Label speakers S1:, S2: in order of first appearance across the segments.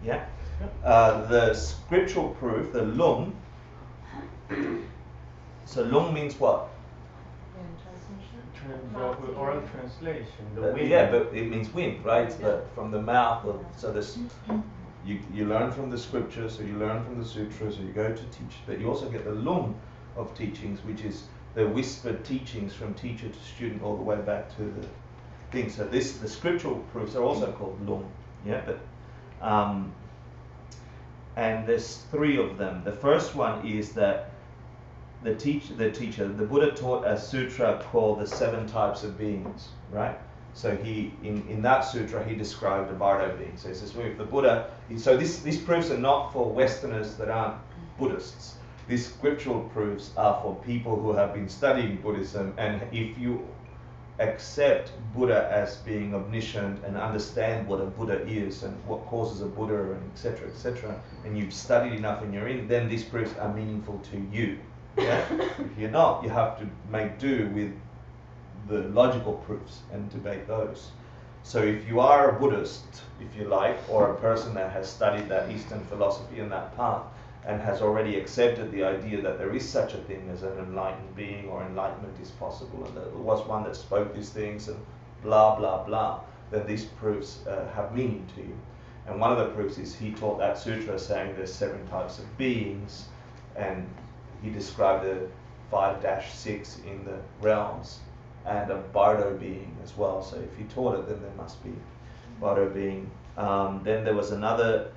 S1: Yeah. The scriptural proof, the lung. So lung means what?
S2: Oral translation.
S1: Yeah, but it means wind, right? But from the mouth of, so this, you learn from the scriptures, or you learn from the sutras, or you go to teach, but you also get the lung of teachings, which is the whispered teachings from teacher to student all the way back to the thing. So the scriptural proofs are also called lung, yeah. But and there's 3 of them. The first one is that the Buddha taught a sutra called the 7 types of beings, right? So he, in that sutra, he described the Bardo beings. So he says, well, if the Buddha, so these proofs are not for Westerners that aren't Buddhists. These scriptural proofs are for people who have been studying Buddhism, and if you accept Buddha as being omniscient and understand what a Buddha is and what causes a Buddha and etc., and you've studied enough and you're in, then these proofs are meaningful to you. Yeah? If you're not, you have to make do with the logical proofs and debate those. So if you are a Buddhist, if you like, or a person that has studied that Eastern philosophy and that path, and has already accepted the idea that there is such a thing as an enlightened being, or enlightenment is possible, and that there was one that spoke these things, and blah, blah, blah, then these proofs have meaning to you. And one of the proofs is he taught that sutra saying there's 7 types of beings, and he described the 5-6 in the realms, and a Bardo being as well. So if he taught it, then there must be Bardo being. Then there was another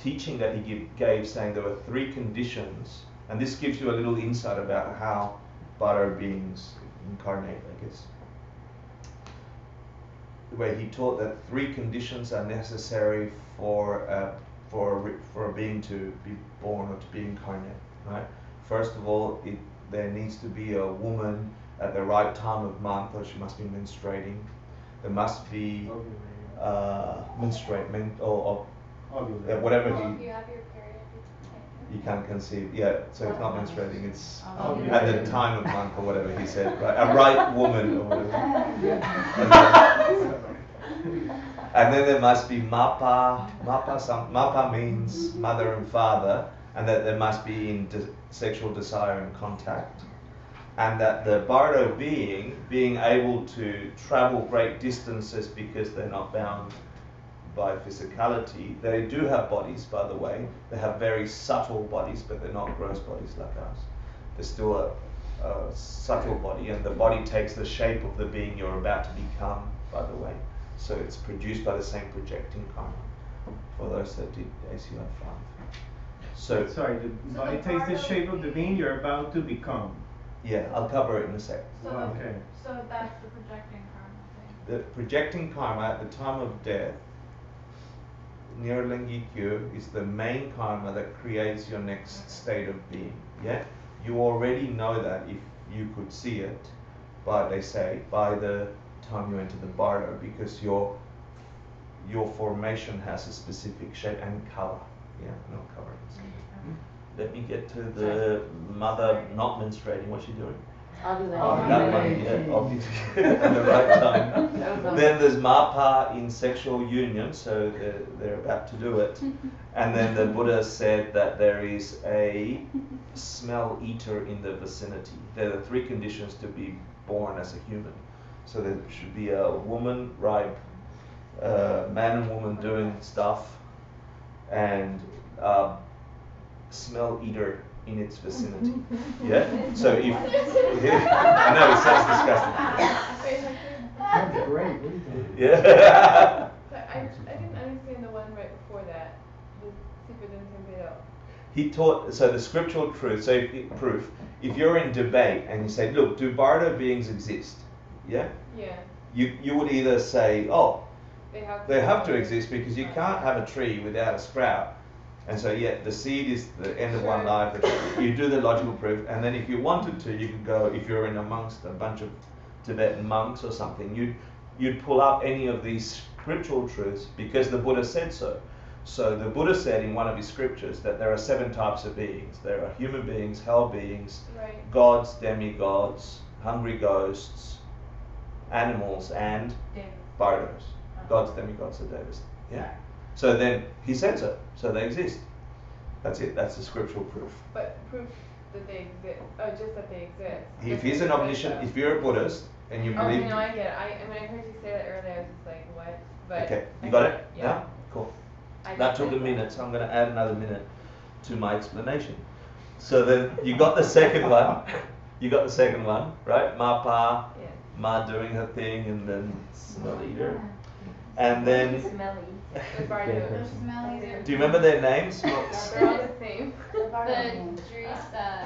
S1: teaching that he gave saying there were 3 conditions, and this gives you a little insight about how Bardo beings incarnate, I guess. Where he taught that 3 conditions are necessary for a being to be born or to be incarnate, right? First of all, there needs to be a woman at the right time of month, or she must be menstruating. There must be whatever
S3: Well, if you have your period,
S1: you can't conceive. Yeah, so it's not menstruating, it's at the time of month or whatever he said, right? A right woman or whatever. And then there must be mapa. Mapa means mother and father, and that there must be in sexual desire and contact. And that the Bardo being able to travel great distances because they're not bound by physicality. They do have bodies, by the way. They have very subtle bodies, but they're not gross bodies like ours. They're still a subtle body, and the body takes the shape of the being you're about to become, by the way. So it's produced by the same projecting karma, for those that did ACI 5. So
S2: sorry, the body takes the shape of the being you're about to become.
S1: Yeah, I'll cover it in a sec.
S3: So,
S2: okay.
S3: So that's the projecting karma thing.
S1: The projecting karma at the time of death, Nirlingikyo, is the main karma that creates your next state of being. Yeah, you already know that if you could see it, but they say by the time you enter the Bardo, because your formation has a specific shape and color. Yeah, no color. Let me get to the mother not menstruating. What's she doing? That one, yeah, obviously at the right time. Then there's Mapa in sexual union, so they're about to do it. And then the Buddha said that there is a smell eater in the vicinity. There are 3 conditions to be born as a human. So there should be a woman, ripe, man and woman doing stuff, and smell eater in its vicinity. Yeah? So if I know it sounds disgusting.
S4: That's great. What are you doing?
S1: Yeah.
S5: But I didn't understand the one right before that. The super didn't.
S1: He taught, so the scriptural truth, so proof, if you're in debate and you say, look, do Bardo beings exist? Yeah?
S5: Yeah.
S1: You would either say, oh,
S5: They
S1: have to exist because you can't have a tree without a sprout. And so, yeah, the seed is the end of one life. You do the logical proof, and then if you wanted to, you could go, if you're in amongst a bunch of Tibetan monks or something, you'd pull up any of these scriptural truths because the Buddha said so. So the Buddha said in one of his scriptures that there are 7 types of beings. There are human beings, hell beings, gods, demigods, hungry ghosts, animals, and Bardos. Gods, demigods, and devas. Yeah. So then he said so they exist. That's it, that's the scriptural proof.
S5: But proof that they exist, oh, just that they exist.
S1: If he's an omniscient, if you're a Buddhist and you
S5: Oh,
S1: believe.
S5: no, I get it. When I heard you say that earlier, I was just like, what? But
S1: Okay, you
S5: I
S1: got
S5: get
S1: it?
S5: Yeah.
S1: Yeah? Cool.
S5: I
S1: That
S5: get
S1: took a
S5: it.
S1: minute, so I'm going to add another minute to my explanation. So then you got the second one. You got the second one, right? Ma Pa,
S5: Yeah.
S1: Ma doing her thing, and then smell eater. And then,
S6: Smelly.
S5: The bardo.
S3: They're smelly, they're.
S1: do you remember their names?
S5: They're all the same.
S3: The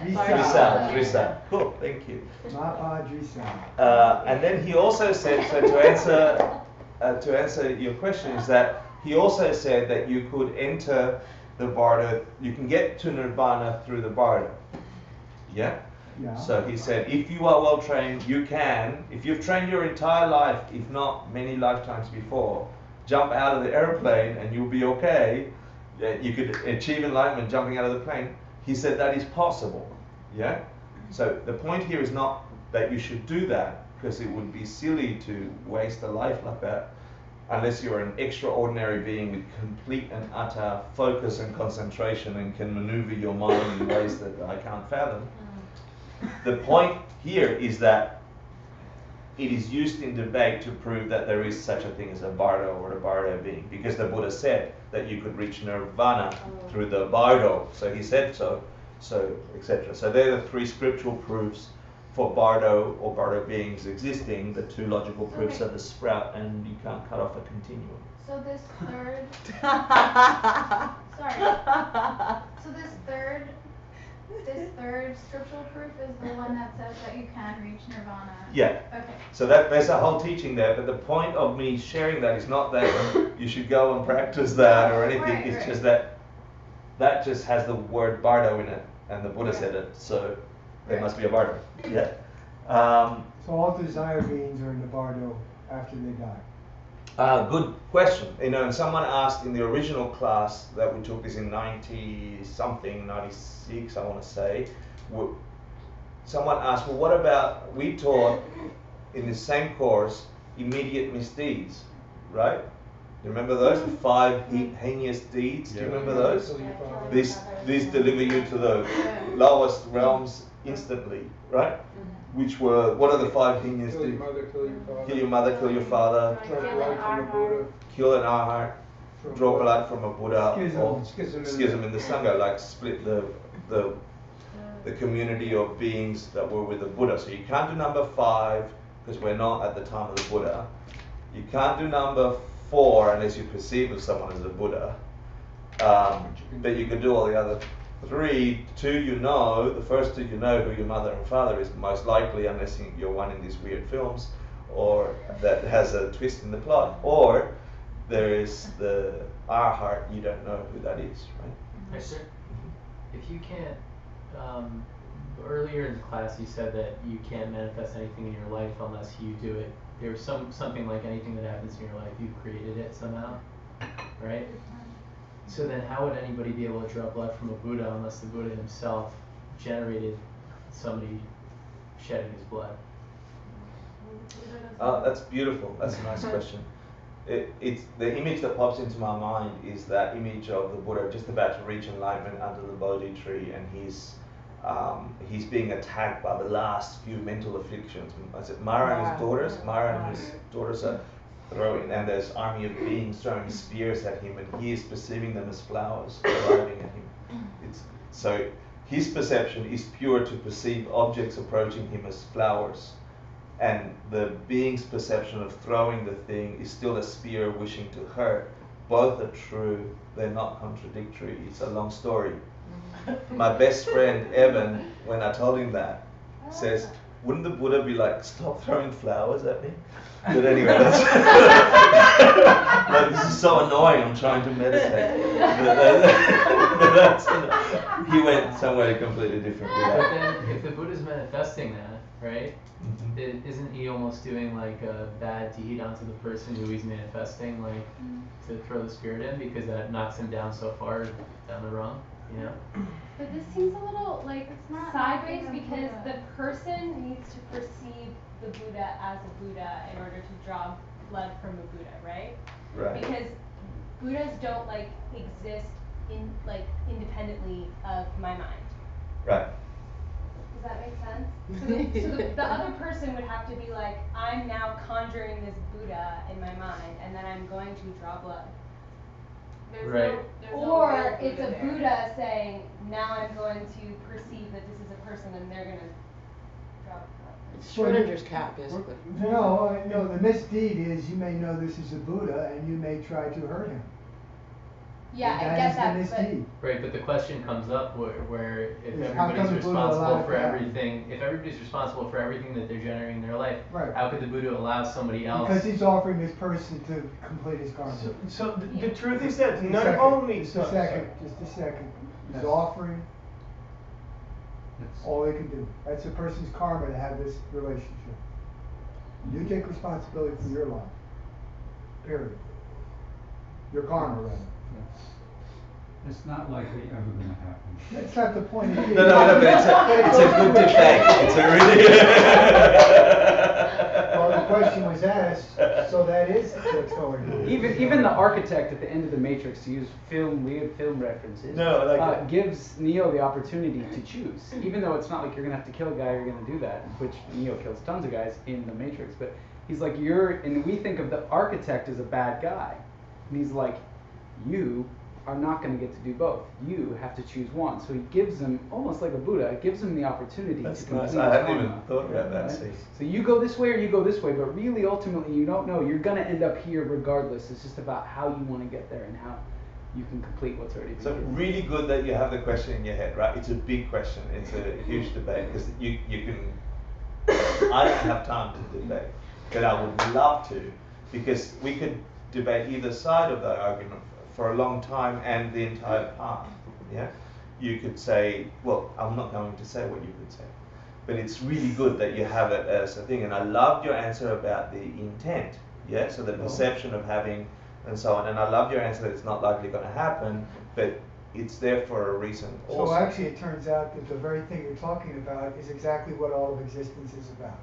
S1: Drisa, Drisa. Cool, thank you.
S4: Mapa Drisa.
S1: And then he also said, so to answer your question, is that he also said that you could enter the bardo, you can get to nirvana through the bardo. Yeah?
S4: Yeah.
S1: So he said, if you are well trained, you can, if you've trained your entire life, if not many lifetimes before, jump out of the airplane and you'll be okay. You could achieve enlightenment jumping out of the plane. He said that is possible. Yeah? So the point here is not that you should do that, because it would be silly to waste a life like that, unless you're an extraordinary being with complete and utter focus and concentration and can maneuver your mind in ways that I can't fathom. The point here is that it is used in debate to prove that there is such a thing as a bardo or a bardo being, because the Buddha said that you could reach nirvana through the bardo, so he said so etc. So they're the three scriptural proofs for bardo or bardo beings existing. The two logical proofs are the sprout, and you can't cut off a continuum.
S3: So this third, sorry, so this third scriptural proof is the one that says that you can reach nirvana.
S1: Yeah.
S3: Okay.
S1: So there's a whole teaching there, but the point of me sharing that is not that you should go and practice that or anything.
S3: Right,
S1: it's
S3: right.
S1: just that just has the word bardo in it, and the Buddha said it, so there
S3: Right.
S1: must be a bardo. Yeah.
S4: So all desire beings are in the bardo after they die.
S1: Good question. And someone asked in the original class that we took, is in 90-something, 96, I want to say. Someone asked, well, what about, we taught in the same course, immediate misdeeds, right? You remember those? The 5 heinous deeds, do you remember those? These deliver you to the lowest realms instantly, right? Which were, what are the 5 heinous
S7: Kill your
S1: deeds?
S7: mother, kill your father.
S1: Kill your mother, kill your father,
S7: Draw blood from a Buddha.
S1: kill an arhat, draw blood from a Buddha, or
S7: Schism
S1: in the Sangha, like split the community of beings that were with the Buddha. So you can't do number 5 because we're not at the time of the Buddha. You can't do number 4 unless you perceive of someone as a Buddha. But you can do all the other 3. 2 you know, the first 2 you know who your mother and father is, most likely, unless you're one in these weird films, or that has a twist in the plot. Or there is the arhat, you don't know who that is, right?
S8: Hector, if you can't, earlier in class you said that you can't manifest anything in your life unless you do it. There's something like anything that happens in your life, you created it somehow, right? So then how would anybody be able to draw blood from a Buddha unless the Buddha himself generated somebody shedding his blood?
S1: That's beautiful. That's a nice question. It's the image that pops into my mind is that image of the Buddha just about to reach enlightenment under the Bodhi tree, and he's being attacked by the last few mental afflictions. Is it Mara and his daughters? Mara and his daughters are throwing, and there's army of beings throwing spears at him, and he is perceiving them as flowers arriving at him. So his perception is pure to perceive objects approaching him as flowers. And the being's perception of throwing the thing is still a spear wishing to hurt. Both are true, they're not contradictory. It's a long story. My best friend, Evan, when I told him that, says, wouldn't the Buddha be like, stop throwing flowers at me? But anyway, that's like, this is so annoying, I'm trying to meditate. But he went somewhere completely different with
S8: But
S1: that.
S8: then if the Buddha's manifesting that, right? Isn't he almost doing like a bad deed onto the person who he's manifesting, like to throw the spirit in, because that knocks him down so far down the wrong, you know?
S6: But this seems a little like
S3: It's not
S6: sideways
S3: knocking him
S6: because
S3: down.
S6: the person needs to perceive the Buddha as a Buddha in order to draw blood from a Buddha, right?
S1: Right.
S6: Because Buddhas don't like exist in like independently of my mind.
S1: Right.
S6: Does that make sense? So the other person would have to be like, I'm now conjuring this Buddha in my mind, and then I'm going to draw blood.
S5: There's
S8: Right.
S5: there's no
S6: Or
S5: real
S6: it's a
S5: there.
S6: Buddha saying, now I'm going to perceive that this is a person, and they're gonna draw blood.
S9: It's Schrodinger's cat, basically.
S4: No, the misdeed is you may know this is a Buddha and you may try to hurt him.
S6: Yeah, I
S4: That
S6: get
S4: is
S6: that,
S4: the misdeed.
S8: Right, but the question comes up where if
S4: Is how come
S8: everybody's
S4: the Buddha allowed
S8: responsible for
S4: that?
S8: everything, if everybody's responsible for everything that they're generating in their life,
S4: Right.
S8: how could the Buddha allow somebody else?
S4: Because he's offering this person to complete his karma.
S2: So the truth is that
S4: Just a
S2: not
S4: second,
S2: only.
S4: Just a second. He's offering all they can do. That's a person's karma to have this relationship. You take responsibility for your life. Period. Your karma, rather.
S10: It's not likely ever gonna happen.
S4: That's not the point of it.
S1: No, but it's a good debate. It's a really.
S4: Well, the question was asked, so that is what's going on.
S11: Even the architect at the end of the Matrix, to use weird film references,
S1: No, I like it.
S11: gives Neo the opportunity to choose. Even though it's not like you're gonna have to kill a guy, you're gonna do that, which Neo kills tons of guys in the Matrix. But he's like, and we think of the architect as a bad guy, and he's like, you are not going to get to do both. You have to choose one. So he gives him, almost like a Buddha, gives him the opportunity
S1: That's
S11: to complete
S1: nice. I hadn't
S11: his
S1: even
S11: karma.
S1: thought about that.
S11: Right?
S1: See.
S11: So you go this way or you go this way, but really ultimately you don't know. You're going to end up here regardless. It's just about how you want to get there and how you can complete what's already been
S1: So
S11: given.
S1: really good that you have the question in your head, right? It's a big question. It's a huge debate because you can. I don't have time to debate, but I would love to, because we could debate either side of that argument for a long time and the entire path. Yeah, you could say, well, I'm not going to say what you could say, but it's really good that you have it as a thing. And I loved your answer about the intent. Yeah, so the perception of having and so on. And I love your answer that it's not likely going to happen, but it's there for a reason.
S4: So
S1: Also.
S4: actually it turns out that the very thing you're talking about is exactly what all of existence is about.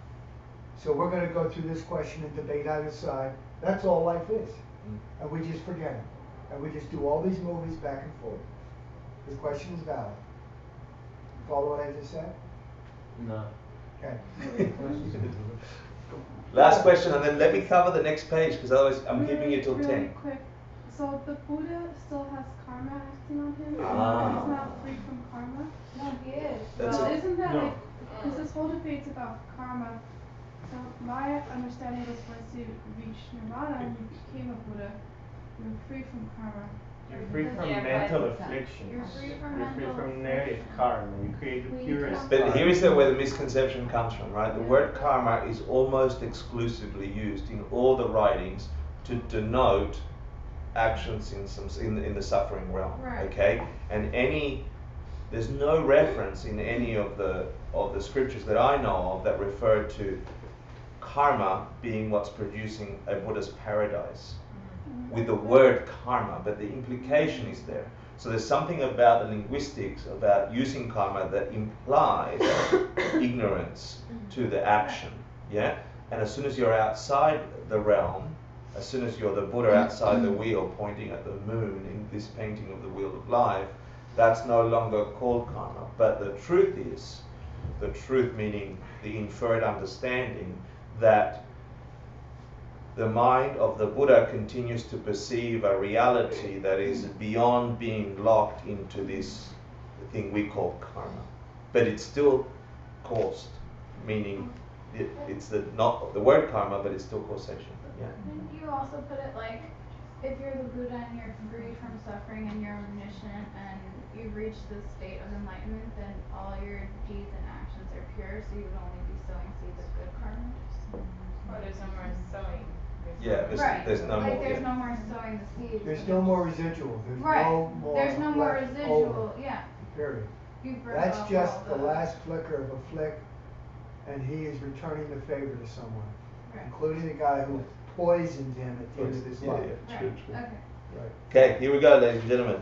S4: So we're going to go through this question and debate either side. That's all life is. And we just forget it. And we just do all these movies back and forth. The question is valid. Follow what I just said?
S8: No.
S4: Okay.
S1: Last question, and then let me cover the next page, because otherwise I'm keeping you till
S5: Really
S1: 10.
S5: quick. So the Buddha still has karma acting on him?
S1: Ah.
S5: He's not free from karma?
S3: No, he is.
S1: That's
S5: Well,
S1: it.
S5: isn't that
S2: No.
S5: like, because this whole debate's about karma. So my understanding was once you reach nirvana and you became a Buddha, you're free from karma.
S2: You're free from
S3: Yeah,
S2: mental
S3: but
S2: afflictions.
S3: you're free from
S2: You're free
S3: mental
S2: from negative
S3: affliction.
S2: karma. You create the
S3: Well, you
S2: purest
S3: can't-
S1: But
S2: karma.
S1: here is where the misconception comes from, right? The word karma is almost exclusively used in all the writings to denote actions in the suffering realm.
S3: Right.
S1: Okay, and there's no reference in any of the scriptures that I know of that refer to karma being what's producing a Buddha's paradise with the word karma, but the implication is there. So there's something about the linguistics about using karma that implies ignorance to the action. Yeah, and as soon as you're outside the realm, as soon as you're the Buddha outside the wheel pointing at the moon in this painting of the Wheel of Life, that's no longer called karma. But the truth is, the truth meaning the inferred understanding that the mind of the Buddha continues to perceive a reality that is beyond being locked into this thing we call karma. But it's still caused, meaning it's not the word karma, but it's still causation. Yeah.
S3: Didn't you also put it like, if you're the Buddha and you're free from suffering and you're omniscient and you've reached this state of enlightenment, then all your deeds and actions are pure, so you would only be sowing seeds of good karma?
S5: Or there's no more sowing.
S1: Yeah,
S3: Right,
S1: there's no
S3: like
S1: more.
S3: there's
S1: Yeah.
S3: no more sowing the seeds.
S4: There's no more residual. There's
S3: Right,
S4: no more
S3: there's no more
S4: left
S3: residual,
S4: over.
S3: yeah.
S4: Period.
S3: You burn
S4: That's
S3: off
S4: just
S3: all
S4: the last flicker of a flick, and he is returning the favor to someone,
S3: Right.
S4: including the guy who poisoned him at the end of his
S1: Yeah,
S4: life.
S1: yeah,
S3: Right,
S1: true, true.
S3: okay.
S4: Right.
S1: Okay, here we go, ladies and gentlemen.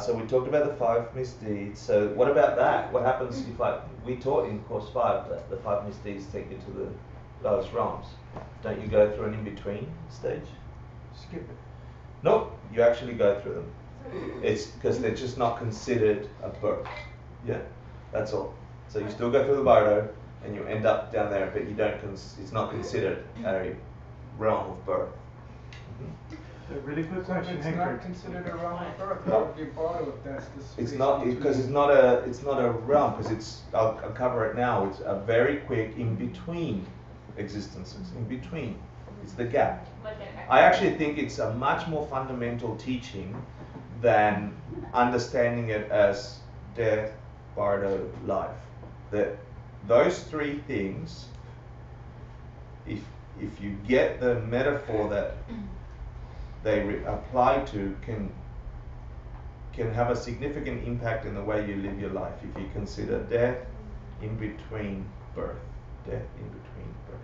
S1: So we talked about the 5 misdeeds. So what about that? What happens if, like, we taught in course 5 that the 5 misdeeds take you to the lowest realms? Don't you go through an in-between stage?
S4: Skip it.
S1: Nope, you actually go through them. It's because they're just not considered a birth. Yeah, that's all. So you still go through the bardo and you end up down there, but you don't. It's not considered a realm of birth.
S2: A really good
S7: So if
S2: question,
S7: it's
S2: Hector.
S7: not considered a realm of birth, how would you borrow if that's the space?
S1: It's not because it's not a realm because it's. I'll cover it now. It's a very quick in between existences. In between, it's the gap. I actually think it's a much more fundamental teaching than understanding it as death, bardo, life. That those three things, if you get the metaphor that they apply to, can have a significant impact in the way you live your life. If you consider death in between birth, death in between birth.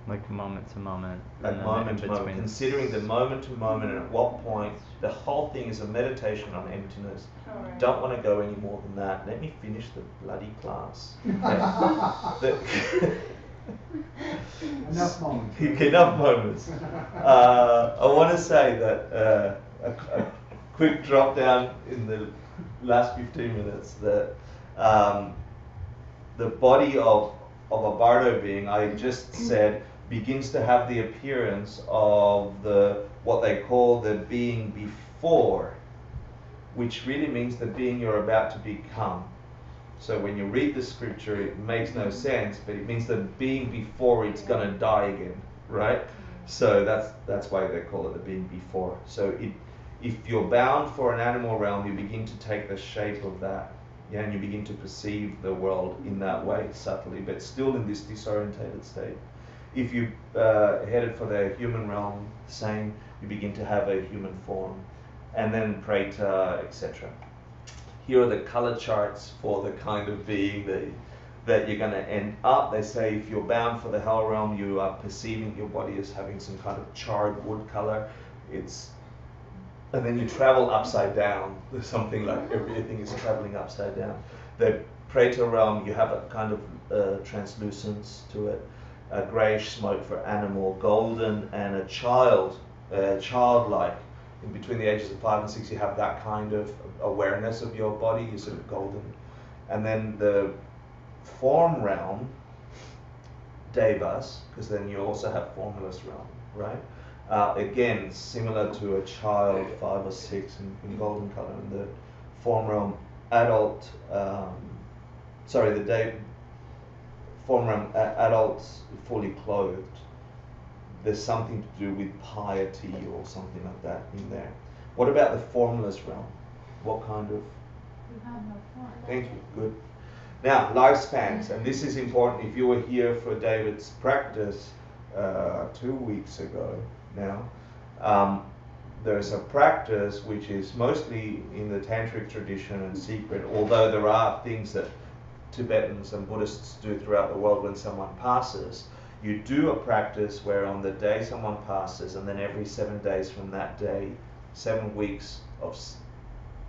S12: Like moment to moment.
S1: Like moment to moment, considering the moment to moment and at what point, the whole thing is a meditation on emptiness.
S6: Alright.
S1: Don't want to go any more than that. Let me finish the bloody class.
S4: Enough moments.
S1: Enough moments. I want to say that a quick drop down in the last 15 minutes that the body of a bardo being, I just said, begins to have the appearance of what they call the being before, which really means the being you're about to become. So when you read the scripture, it makes no sense, but it means the being before it's going to die again, right? So that's why they call it the being before. So if you're bound for an animal realm, you begin to take the shape of that. Yeah, and you begin to perceive the world in that way, subtly, but still in this disorientated state. If you headed for the human realm, same, you begin to have a human form, and then Preta, etc. Here are the color charts for the kind of being that you're going to end up. They say if you're bound for the hell realm, you are perceiving your body as having some kind of charred wood color. And then you travel upside down. There's something like everything is traveling upside down. The Preta realm, you have a kind of translucence to it, a greyish smoke for animal, golden, and a childlike. In between the ages of 5 and 6, you have that kind of awareness of your body. You're sort of golden. And then the form realm, devas, because then you also have formless realm, right? Again, similar to a child, 5 or 6 in golden color. And the form realm, adult, form realm, adults fully clothed. There's something to do with piety or something like that in there. What about the formless realm? What kind of?
S3: You have no form.
S1: Thank you, good. Now, lifespans, and this is important. If you were here for David's practice 2 weeks ago now, there's a practice which is mostly in the tantric tradition and secret, although there are things that Tibetans and Buddhists do throughout the world when someone passes. You do a practice where on the day someone passes, and then every 7 days from that day, 7 weeks of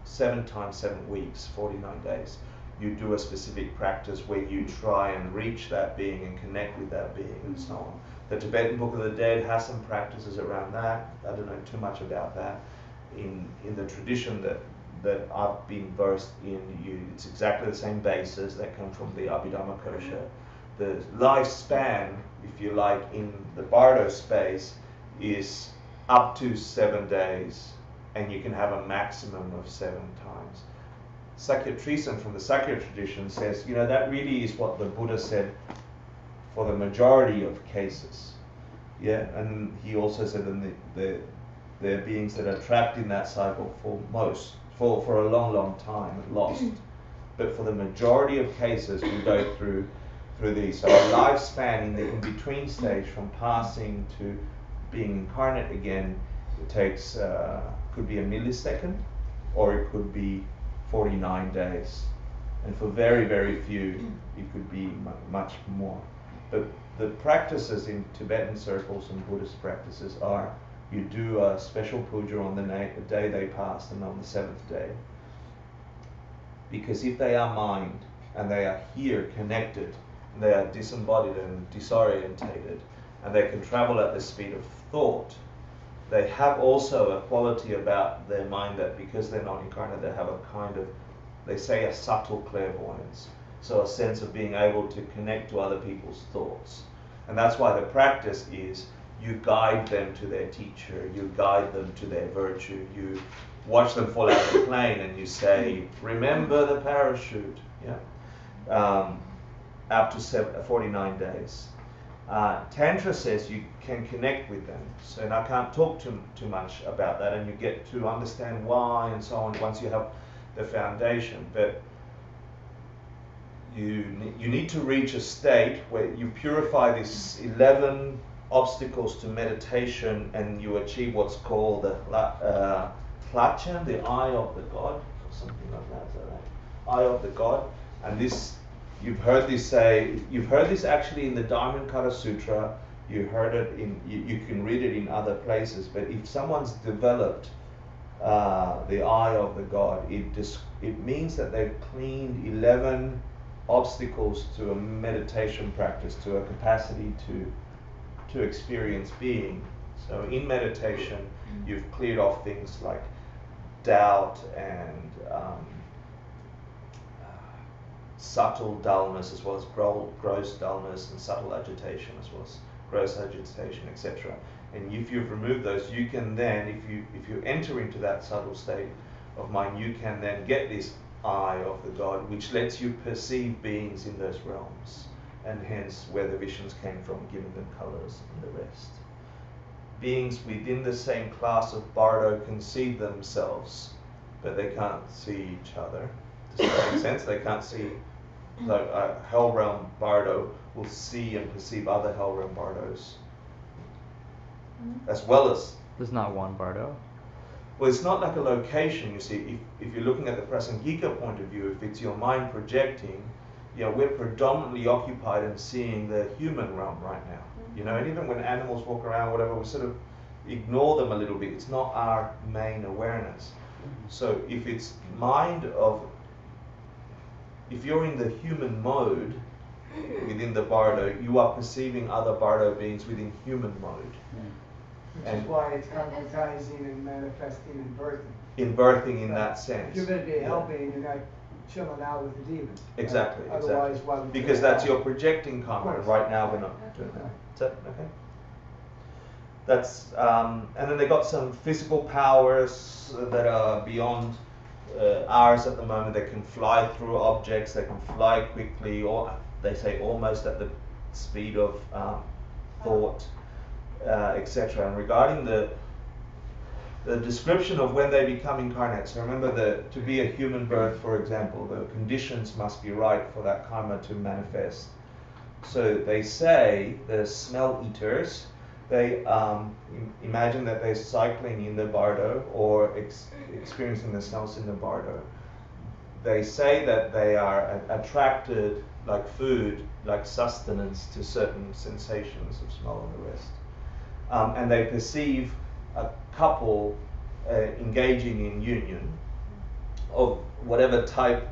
S1: 7 times 7 weeks, 49 days, you do a specific practice where you try and reach that being and connect with that being and so on. The Tibetan Book of the Dead has some practices around that. I don't know too much about that. In the tradition that I've been versed in, it's exactly the same basis that come from the Abhidhamma Kosha. The lifespan, if you like, in the bardo space is up to 7 days, and you can have a maximum of 7 times. Sakya Trisen from the Sakya tradition says, that really is what the Buddha said for the majority of cases. Yeah, and he also said that there are beings that are trapped in that cycle for a long, long time and lost. But for the majority of cases, we go through these. So a lifespan in the in-between stage from passing to being incarnate again, it takes, could be a millisecond, or it could be 49 days. And for very, very few, it could be much more. But the practices in Tibetan circles and Buddhist practices are, you do a special puja on the day they passed and on the 7th day. Because if they are mind, and they are here connected, they are disembodied and disorientated, and they can travel at the speed of thought, they have also a quality about their mind that because they're not incarnate, they have a kind of, they say, a subtle clairvoyance. So a sense of being able to connect to other people's thoughts. And that's why the practice is you guide them to their teacher, you guide them to their virtue, you watch them fall out of the plane and you say, remember the parachute, up to 49 days. Tantra says you can connect with them, so, and I can't talk too much about that, and you get to understand why and so on once you have the foundation, but you need to reach a state where you purify these 11 obstacles to meditation and you achieve what's called the Tlachen, the eye of the God, or something like that, is that right? Eye of the God. And this, you've heard this actually in the Dharmankara Sutra, you heard it you can read it in other places, but if someone's developed the eye of the God, it means that they've cleaned 11 obstacles to a meditation practice, to a capacity to experience being. So in meditation, you've cleared off things like doubt and subtle dullness, as well as gross dullness, and subtle agitation, as well as gross agitation, etc. And if you've removed those, you can then, if you enter into that subtle state of mind, you can then get this eye of the God, which lets you perceive beings in those realms, and hence where the visions came from, giving them colors and the rest. Beings within the same class of Bardo can see themselves, but they can't see each other. Does that make sense? They can't see, like a Hell Realm Bardo will see and perceive other Hell Realm Bardos, as well as...
S12: There's not one Bardo?
S1: Well, it's not like a location, you see. If you're looking at the Prasangika point of view, if it's your mind projecting, we're predominantly occupied in seeing the human realm right now. And even when animals walk around, whatever, we sort of ignore them a little bit. It's not our main awareness. So if it's if you're in the human mode within the Bardo, you are perceiving other Bardo beings within human mode.
S4: Which is why it's concretizing and manifesting and birthing.
S1: In birthing in that sense.
S4: If you're going to be a hell being, you're not chilling out with the demons.
S1: Exactly,
S4: right? Otherwise, why would you
S1: because
S4: do
S1: that's
S4: that?
S1: your projecting karma, and right now we're not doing that. Is that okay? That's, and then they got some physical powers that are beyond ours at the moment. They can fly through objects, they can fly quickly, or they say almost at the speed of thought, etc. And regarding the description of when they become incarnate, so remember to be a human birth, for example, the conditions must be right for that karma to manifest. So they say the smell eaters, they imagine that they're cycling in the Bardo or experiencing the smells in the Bardo. They say that they are attracted, like food, like sustenance, to certain sensations of smell and the rest. And they perceive a couple engaging in union of whatever type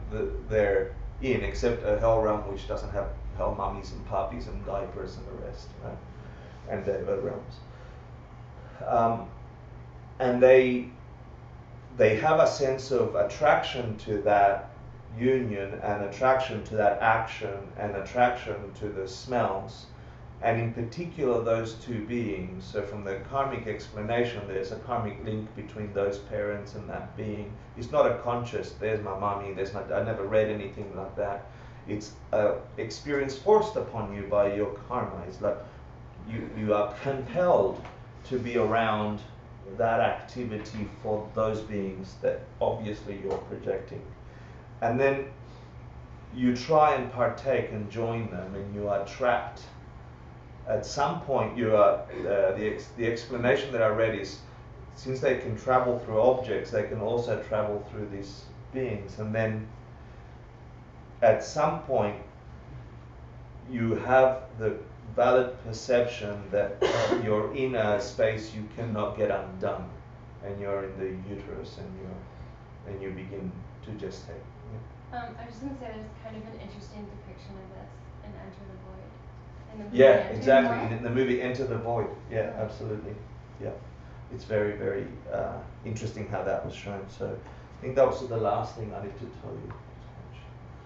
S1: they're in, except a hell realm which doesn't have hell mummies and puppies and diapers and the rest, right? And the other realms. And they have a sense of attraction to that union, and attraction to that action, and attraction to the smells, and in particular those two beings. So from the karmic explanation, there's a karmic link between those parents and that being. It's not a conscious, there's my mommy, there's my dad. I never read anything like that. It's an experience forced upon you by your karma. It's like you are compelled to be around that activity for those beings that obviously you're projecting. And then you try and partake and join them, and you are trapped. At some point, you are the explanation that I read is, since they can travel through objects, they can also travel through these beings. And then at some point, you have the valid perception that you're in a space you cannot get undone, and you're in the uterus, and you begin to gestate.
S6: I was just going to say there's kind of an interesting depiction of this in Enter the Void. In the movie
S1: Yeah,
S6: Enter
S1: exactly.
S6: the Void.
S1: In the movie Enter the Void. Yeah, absolutely. Yeah. it's very, very interesting how that was shown. So I think that was the last thing I need to tell you.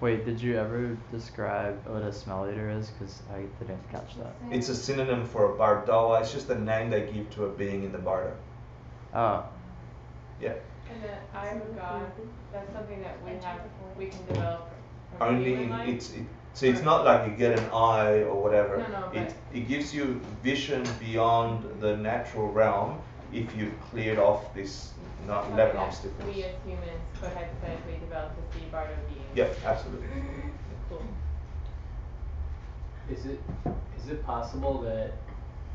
S12: Wait, did you ever describe what a smell eater is? Because I didn't catch that.
S1: It's a synonym for a bardoa. It's just the name they give to a being in the bardo.
S12: Oh.
S1: Yeah.
S13: And the eye of God, that's something that we can develop from
S1: Only
S13: human life?
S1: so it's not like you get an eye or whatever.
S13: No,
S1: It gives you vision beyond the natural realm if you've cleared off this 11 obstacles.
S13: We as humans could hypothetically develop to see bardo beings.
S1: Yeah, absolutely.
S13: Cool.
S8: Is it possible that,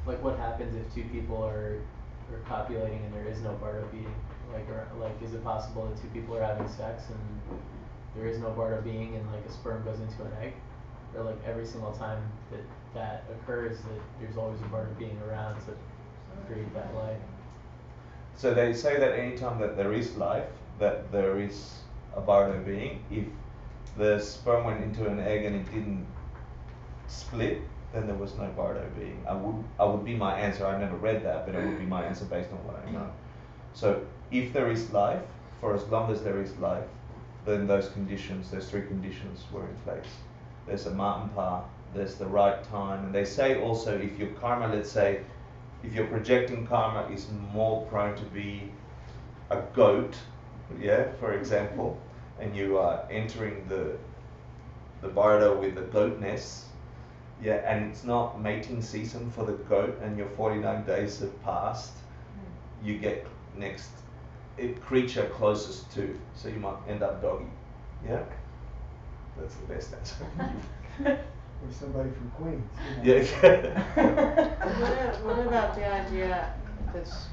S8: like, what happens if two people are copulating and there is no bardo being? Like, is it possible that two people are having sex and there is no bardo being and like a sperm goes into an egg? Or like every single time that occurs, that there's always a bardo being around to create that life?
S1: So they say that anytime that there is life, that there is a bardo being. If the sperm went into an egg and it didn't split, then there was no bardo being. I would be my answer. I never read that, but it would be my answer based on what I know. So if there is life, for as long as there is life, then those three conditions were in place. There's a matampa, there's the right time, and they say also if your karma, let's say, if your projecting karma is more prone to be a goat, yeah, for example, and you are entering the bardo with the goatness, yeah, and it's not mating season for the goat and your 49 days have passed, you get next creature closest to, so you might end up doggy, yeah? That's the best answer.
S4: Or somebody from Queens.
S1: Yeah.
S9: What about the idea that's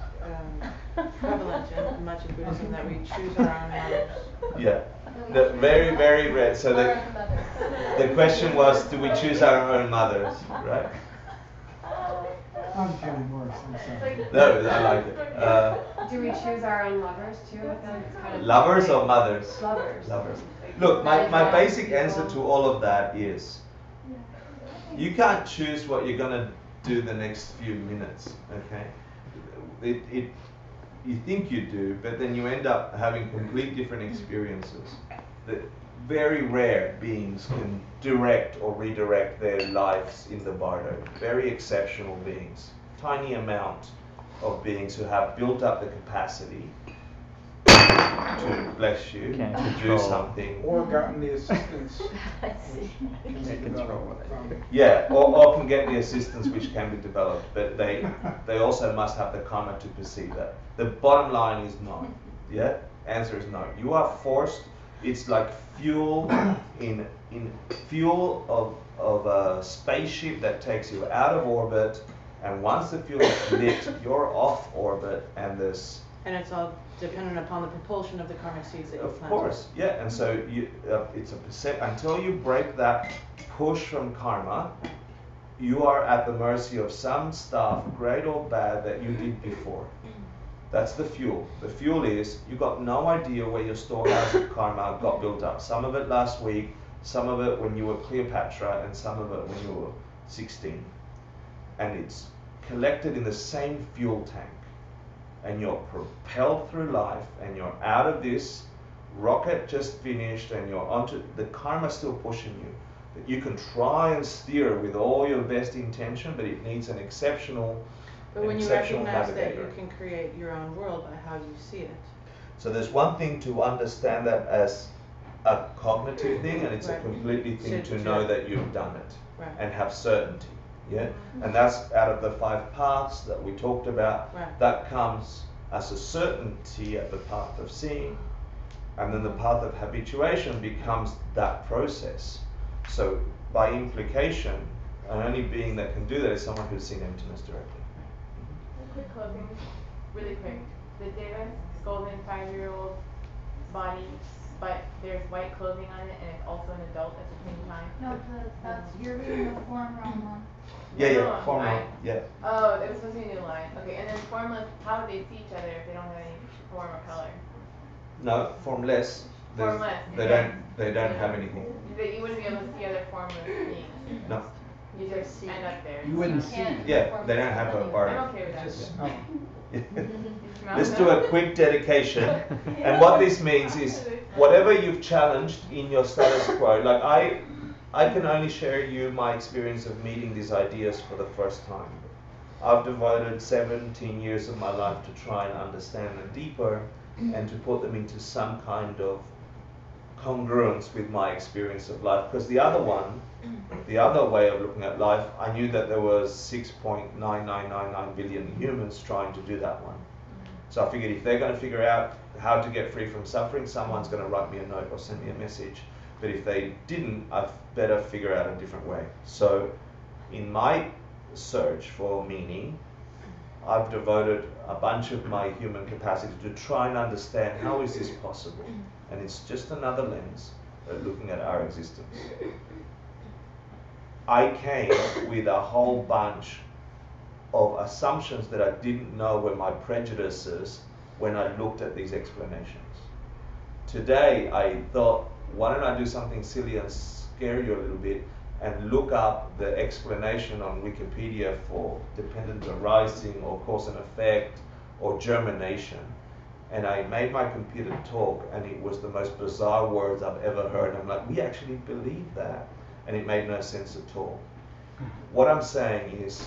S9: prevalent in much of Buddhism that we choose our own mothers?
S1: Yeah, very, very rare. So the question was, do we choose our own mothers, right?
S4: I'm Kenny Morris, I'm sorry.
S1: No, I like it.
S6: Do we choose our own lovers too? I feel like it's kind of
S1: Lovers or mothers?
S6: Lovers.
S1: Lovers. Look, my basic answer to all of that is, you can't choose what you're gonna do the next few minutes, okay? You think you do, but then you end up having complete different experiences. The very rare beings can direct or redirect their lives in the bardo. Very exceptional beings. Tiny amount of beings who have built up the capacity to, bless you, to do something.
S7: Or gotten the assistance.
S1: Yeah, or can get the assistance which can be developed, but they also must have the karma to perceive that. The bottom line is no. Yeah? Answer is no. You are forced. It's like fuel in fuel of a spaceship that takes you out of orbit, and once the fuel is lit, you're off orbit, and this.
S9: And it's all dependent upon the propulsion of the karmic seeds that you
S1: Of
S9: plant.
S1: course, yeah, and so it's a percent until you break that push from karma, you are at the mercy of some stuff, great or bad, that you did before. That's the fuel. The fuel is you got no idea where your storehouse of karma got built up. Some of it last week, some of it when you were Cleopatra, and some of it when you were 16. And it's collected in the same fuel tank. And you're propelled through life, and you're out of this rocket just finished, and you're onto the karma still pushing you. That you can try and steer with all your best intention, but it needs an exceptional.
S9: But when you recognize that you can create your own world by how you see it.
S1: So there's one thing to understand that as a cognitive thing, and it's a completely thing to know that you've done it and have certainty. Yeah, and that's out of the 5 paths that we talked about. That comes as a certainty at the path of seeing, and then the path of habituation becomes that process. So by implication, an only being that can do that is someone who's seen emptiness directly.
S13: Quick clothing, really quick. The Devas, golden 5-year-old body, but there's white clothing on it, and it's also an adult at the same time.
S3: No, that's you're reading the form wrong one.
S1: Yeah, formula. Yeah.
S13: Oh, it was supposed to be a new line. Okay, and then formless, how would they see each other if they don't have any form or color?
S1: No, formless.
S13: Formless.
S1: They don't have anything.
S13: You wouldn't be able to see other formless beings.
S1: No.
S13: You just end up there.
S11: You wouldn't see.
S1: Yeah, they don't have a bardo.
S13: I'm okay with that.
S1: Let's do a quick dedication. And what this means is whatever you've challenged in your status quo, like I can only share you my experience of meeting these ideas for the first time. I've devoted 17 years of my life to try and understand them deeper and to put them into some kind of congruence with my experience of life. Because the other one, the other way of looking at life, I knew that there was 6.9999 billion humans trying to do that one. So I figured if they're going to figure out how to get free from suffering, someone's going to write me a note or send me a message. But if they didn't, I've better figure out a different way. So in my search for meaning, I've devoted a bunch of my human capacity to try and understand how is this possible. And it's just another lens at looking at our existence. I came with a whole bunch of assumptions that I didn't know were my prejudices when I looked at these explanations. Today I thought, why don't I do something silly and scare you a little bit and look up the explanation on Wikipedia for dependent arising or cause and effect or germination. And I made my computer talk, and it was the most bizarre words I've ever heard. I'm like, we actually believe that. And it made no sense at all. What I'm saying is,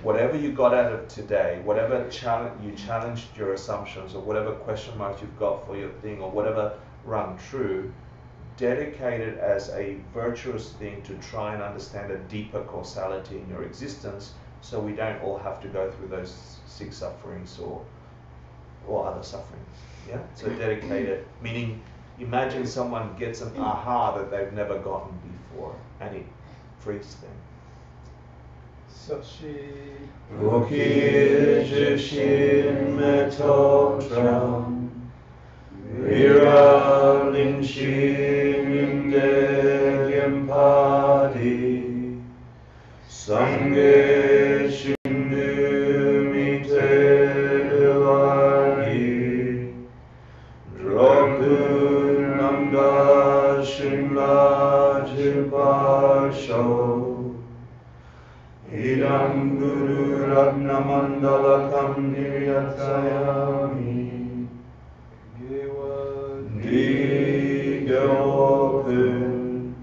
S1: whatever you got out of today, whatever you challenged your assumptions, or whatever question marks you've got for your thing, or whatever rung true, dedicate it as a virtuous thing to try and understand a deeper causality in your existence, so we don't all have to go through those 6 sufferings or other sufferings. Yeah? So dedicate it, meaning imagine someone gets an aha that they've never gotten before, and it frees them.
S4: Sashi
S1: Rokir Jishin Metotram Viralin Shin Indegyam Padi Sange Shindu Mite Drokun Nanda Shimla Jiparsho Idam Guru Ratna Mandalakam Niryatayami Digawokun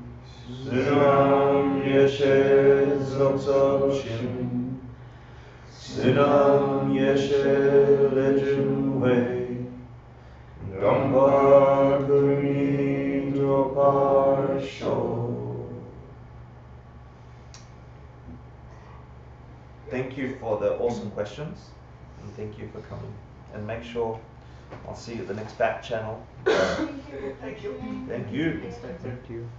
S1: Sinam Yeshe Zotsochim Sinam Yeshe Lejunwe Gamba Kuni Doparsho. Thank you for the awesome questions, and thank you for coming. And make sure I'll see you at the next back channel.
S3: Thank you.
S1: Thank you.
S12: Thank you.